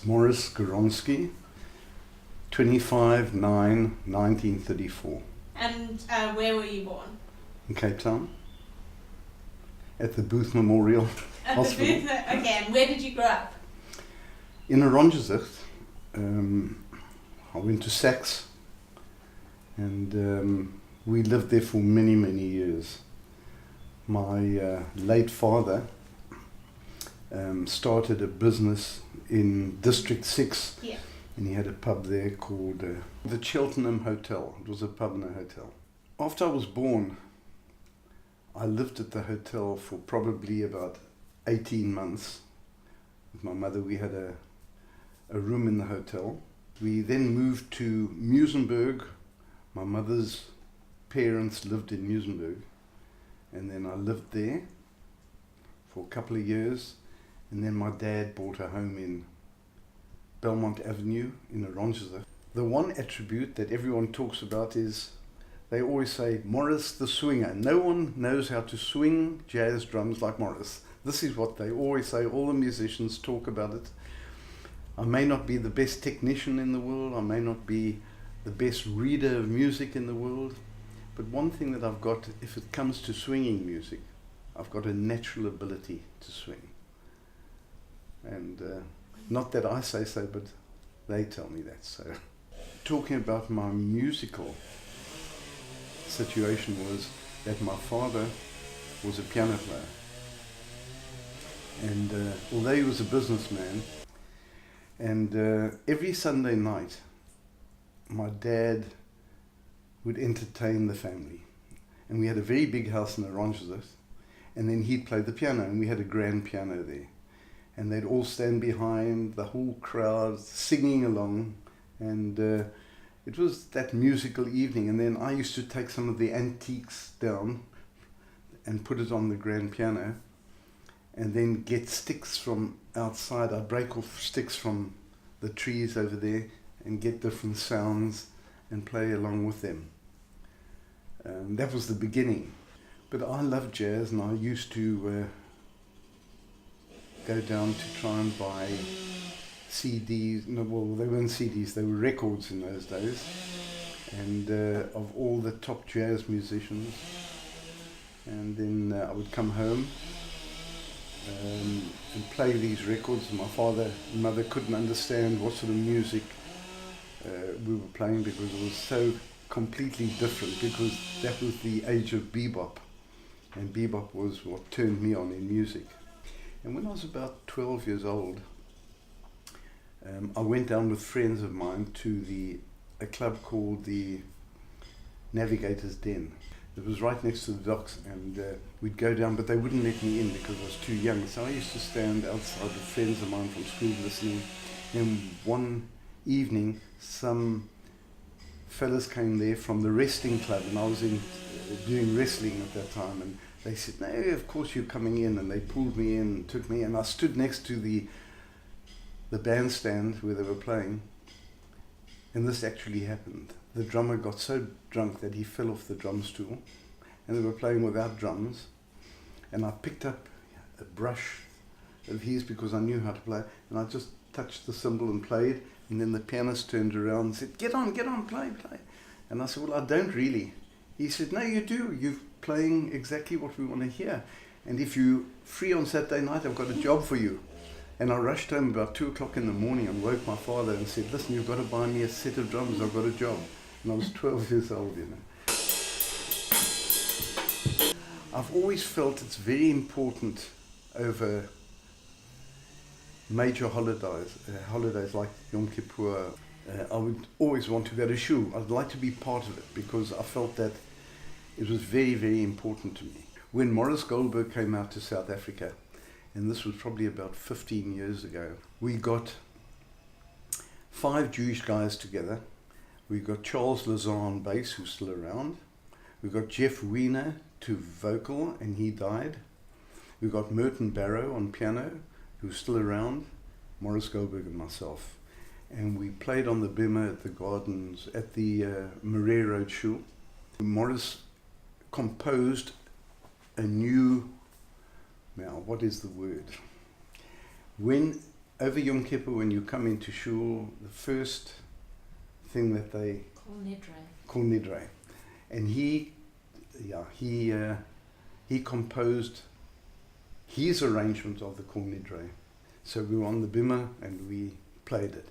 was Maurice Gawronsky, 25/9/1934. And where were you born? In Cape Town, at the Booth Memorial At Hospital. the Booth, okay, and where did you grow up? In Oranjezicht. I went to Sax, and we lived there for many, many years. My late father started a business in District 6, Yeah. and he had a pub there called the Cheltenham Hotel. It was a pub and a hotel. After I was born, I lived at the hotel for probably about 18 months. With my mother, we had a room in the hotel. We then moved to Muizenberg. My mother's parents lived in Muizenberg, and then I lived there for a couple of years, and then my dad bought a home in Belmont Avenue in Oranjezicht. The one attribute that everyone talks about is they always say Maurice the swinger. No one knows how to swing jazz drums like Maurice. This is what they always say. All the musicians talk about it. I may not be the best technician in the world, I may not be the best reader of music in the world, but one thing that I've got, if it comes to swinging music, I've got a natural ability to swing. And not that I say so, but they tell me that. So, talking about my musical situation was that my father was a piano player. And although he was a businessman, and every Sunday night, my dad would entertain the family. And we had a very big house in Oranjezicht, and then he'd play the piano, and we had a grand piano there. And they'd all stand behind, the whole crowd singing along, and it was that musical evening. And then I used to take some of the antiques down and put it on the grand piano, and then get sticks from outside. I'd break off sticks from the trees over there and get different sounds and play along with them. That was the beginning. But I loved jazz, and I used to go down to try and buy CDs. No, well, they weren't CDs, they were records in those days, and of all the top jazz musicians. And then I would come home and play these records. My father and mother couldn't understand what sort of music we were playing, because it was so completely different, because that was the age of bebop, and bebop was what turned me on in music. And when I was about 12 years old, I went down with friends of mine to a club called the Navigator's Den. It was right next to the docks, and we'd go down, but they wouldn't let me in because I was too young. So I used to stand outside with friends of mine from school listening. And one evening, some fellas came there from the wrestling club, and I was doing wrestling at that time, and they said, "No, of course you're coming in," and they pulled me in and took me, and I stood next to the bandstand where they were playing, and this actually happened. The drummer got so drunk that he fell off the drum stool, and they were playing without drums, and I picked up a brush of his because I knew how to play, and I just touched the cymbal and played, and then the pianist turned around and said, get on, play. And I said, well, I don't really. He said, no, you do. You're playing exactly what we want to hear. And if you're free on Saturday night, I've got a job for you. And I rushed home about 2 o'clock in the morning and woke my father and said, listen, you've got to buy me a set of drums. I've got a job. And I was 12 years old, you know. I've always felt it's very important over major holidays like Yom Kippur. I would always want to go to shul. I'd like to be part of it because I felt that it was very, very important to me. When Maurice Goldberg came out to South Africa, and this was probably about 15 years ago, we got 5 Jewish guys together. We got Charles Lazar on bass, who's still around. We got Jeff Wiener to vocal, and he died. We got Merton Barrow on piano, who's still around, Maurice Goldberg and myself. And we played on the Bimmer at the Gardens at the Marais Road Shul. Maurice composed a new, now what is the word? When over Yom Kippur, when you come into shul, the first thing that they call nidre. And he composed his arrangement of the Kol Nidre. So we were on the bimah and we played it.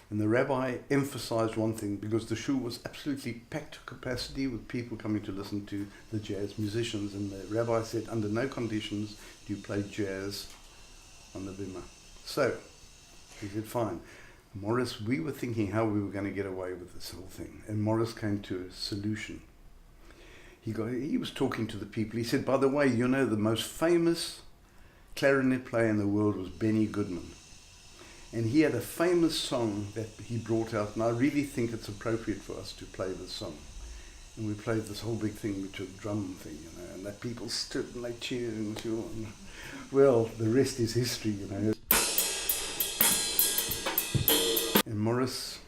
And the rabbi emphasized one thing, because the shul was absolutely packed to capacity with people coming to listen to the jazz musicians. And the rabbi said, under no conditions do you play jazz on the bimah. So he said, fine. Maurice, we were thinking how we were going to get away with this whole thing. And Maurice came to a solution. He was talking to the people. He said, by the way, you know, the most famous clarinet player in the world was Benny Goodman. And he had a famous song that he brought out, and I really think it's appropriate for us to play this song. And we played this whole big thing, which was a drum thing, you know, and that people stood and they cheered and so on. Well, the rest is history, you know. And Maurice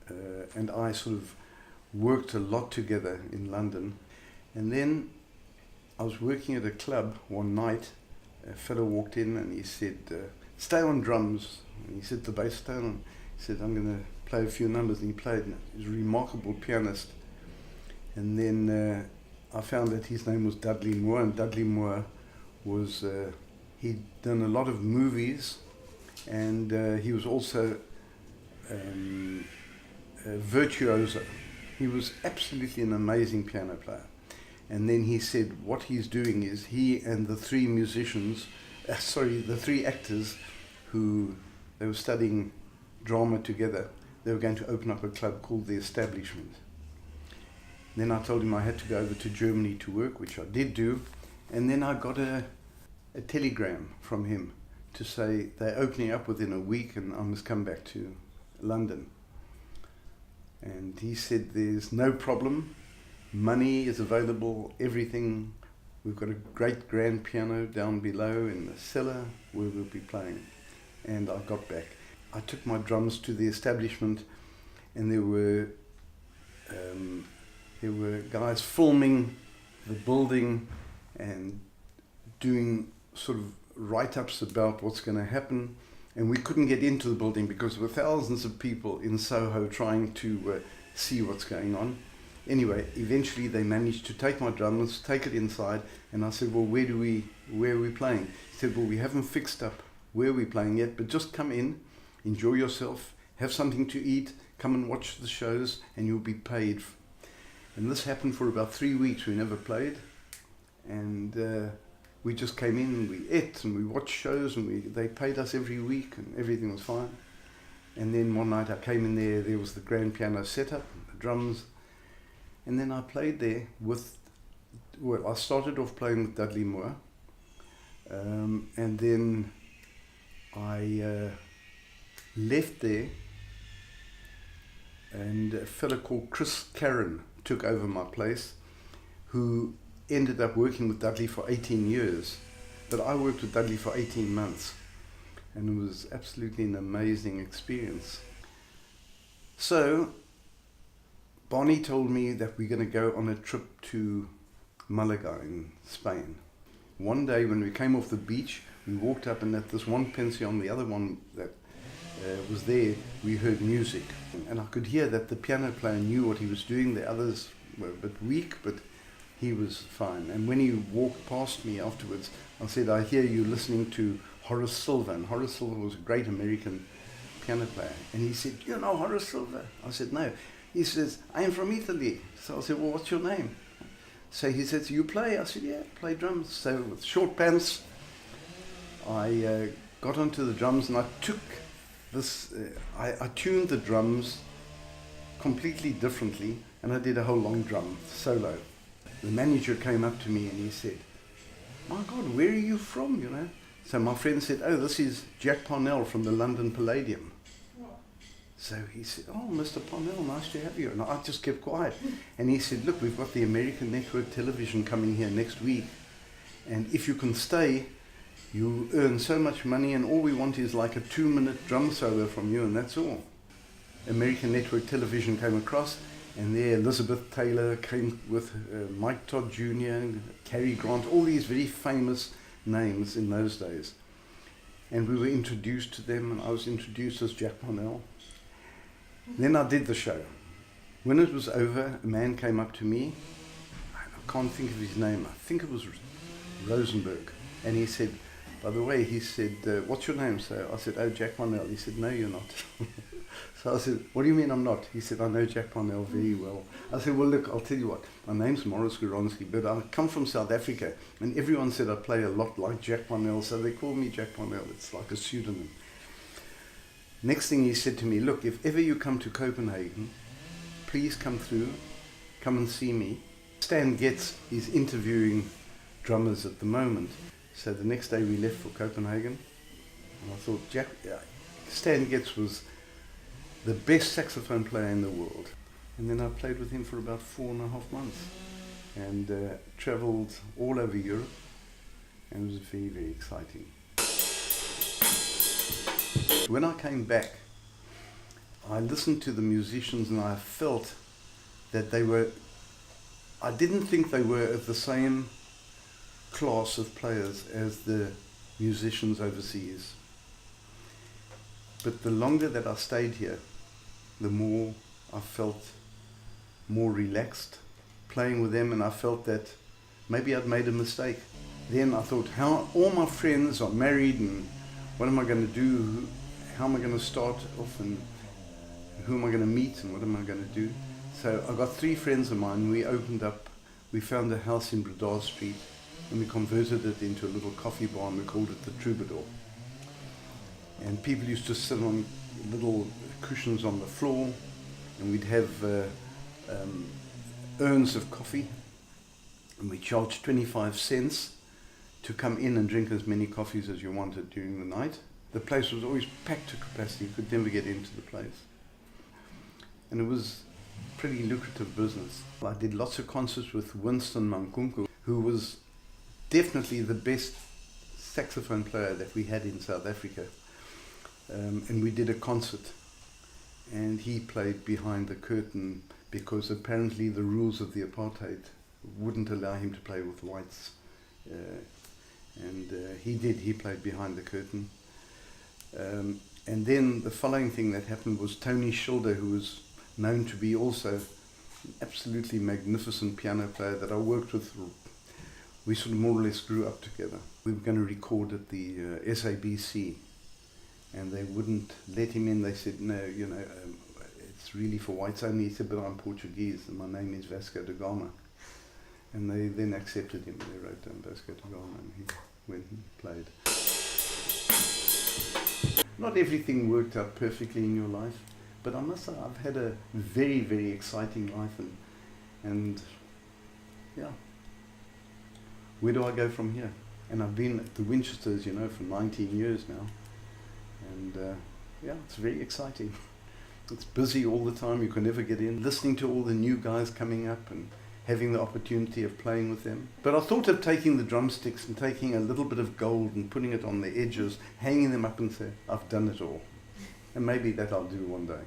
and I sort of worked a lot together in London. And then I was working at a club one night. A fellow walked in and he said, stay on drums. And he said, the bass, stay on. He said, I'm going to play a few numbers. And he played. He was a remarkable pianist. And then I found that his name was Dudley Moore. And Dudley Moore was, he'd done a lot of movies. And he was also a virtuoso. He was absolutely an amazing piano player. And then he said what he's doing is he and the three musicians, the three actors who they were studying drama together, they were going to open up a club called The Establishment. Then I told him I had to go over to Germany to work, which I did do. And then I got a telegram from him to say they're opening up within a week and I must come back to London. And he said, there's no problem. Money is available, everything. We've got a great grand piano down below in the cellar where we'll be playing. And I got back. I took my drums to The Establishment, and there were guys filming the building and doing sort of write-ups about what's going to happen. And we couldn't get into the building because there were thousands of people in Soho trying to see what's going on. Anyway, eventually they managed to take my drums, take it inside, and I said, well, where are we playing? He said, well, we haven't fixed up where we're playing yet, but just come in, enjoy yourself, have something to eat, come and watch the shows, and you'll be paid. And this happened for about 3 weeks. We never played, and we just came in and we ate and we watched shows, and they paid us every week and everything was fine. And then one night I came in there was the grand piano setup, the drums, and then I played there I started off playing with Dudley Moore, and then I left there, and a fellow called Chris Caron took over my place, who ended up working with Dudley for 18 years. But I worked with Dudley for 18 months, and it was absolutely an amazing experience. So Bonnie told me that we're going to go on a trip to Malaga in Spain. One day when we came off the beach, we walked up, and at this one pension, the other one that was there, we heard music. And I could hear that the piano player knew what he was doing. The others were a bit weak, but he was fine. And when he walked past me afterwards, I said, I hear you listening to Horace Silver. And Horace Silver was a great American piano player. And he said, you know Horace Silver? I said, no. He says, I am from Italy. So I said, well, what's your name? So he said, you play? I said, yeah, play drums. So with short pants, I got onto the drums, and I took this, I tuned the drums completely differently, and I did a whole long drum solo. The manager came up to me and he said, my God, where are you from, you know? So my friend said, oh, this is Jack Parnell from the London Palladium. So he said, oh, Mr. Parnell, nice to have you. And I just kept quiet. And he said, look, we've got the American network television coming here next week. And if you can stay, you'll earn so much money, and all we want is like a 2-minute drum solo from you, and that's all. American network television came across, and there Elizabeth Taylor came with Mike Todd Jr., Cary Grant, all these very famous names in those days. and we were introduced to them, and I was introduced as Jack Parnell. Then I did the show. When it was over, a man came up to me, I can't think of his name, I think it was Rosenberg, and he said, by the way, he said, what's your name? So I said, oh, Jack Parnell. He said, no, you're not. So I said, what do you mean I'm not? He said, I know Jack Parnell very well. I said, well, look, I'll tell you what, my name's Maurice Gawronsky, but I come from South Africa, and everyone said I play a lot like Jack Parnell, so they call me Jack Parnell. It's like a pseudonym. Next thing he said to me, look, if ever you come to Copenhagen, please come through, come and see me. Stan Getz is interviewing drummers at the moment. So the next day we left for Copenhagen, and I thought Stan Getz was the best saxophone player in the world. And then I played with him for about 4.5 months and travelled all over Europe, and it was very, very exciting. When I came back, I listened to the musicians and I felt that I didn't think they were of the same class of players as the musicians overseas. But the longer that I stayed here, the more I felt more relaxed playing with them, and I felt that maybe I'd made a mistake. Then I thought, all my friends are married, and what am I going to do? How am I going to start off, and who am I going to meet, and what am I going to do? So I got 3 friends of mine. We found a house in Bredar Street, and we converted it into a little coffee bar, and we called it the Troubadour. And people used to sit on little cushions on the floor, and we'd have urns of coffee, and we charged 25 cents to come in and drink as many coffees as you wanted during the night. The place was always packed to capacity. You could never get into the place. And it was pretty lucrative business. I did lots of concerts with Winston Mankunku, who was definitely the best saxophone player that we had in South Africa. And we did a concert, and he played behind the curtain because apparently the rules of the apartheid wouldn't allow him to play with whites. He played behind the curtain. And then the following thing that happened was Tony Schilder, who was known to be also an absolutely magnificent piano player that I worked with. We sort of more or less grew up together. We were going to record at the SABC, and they wouldn't let him in. They said, no, it's really for whites only. He said, but I'm Portuguese and my name is Vasco da Gama. And they then accepted him. They wrote down Vasco da Gama, and he went and played. Not everything worked out perfectly in your life, but I must say I've had a very, very exciting life, and yeah. Where do I go from here? And I've been at the Winchesters, for 19 years now, and it's very exciting. It's busy all the time. You can never get in. Listening to all the new guys coming up and having the opportunity of playing with them. But I thought of taking the drumsticks and taking a little bit of gold and putting it on the edges, hanging them up and say, I've done it all. And maybe that I'll do one day.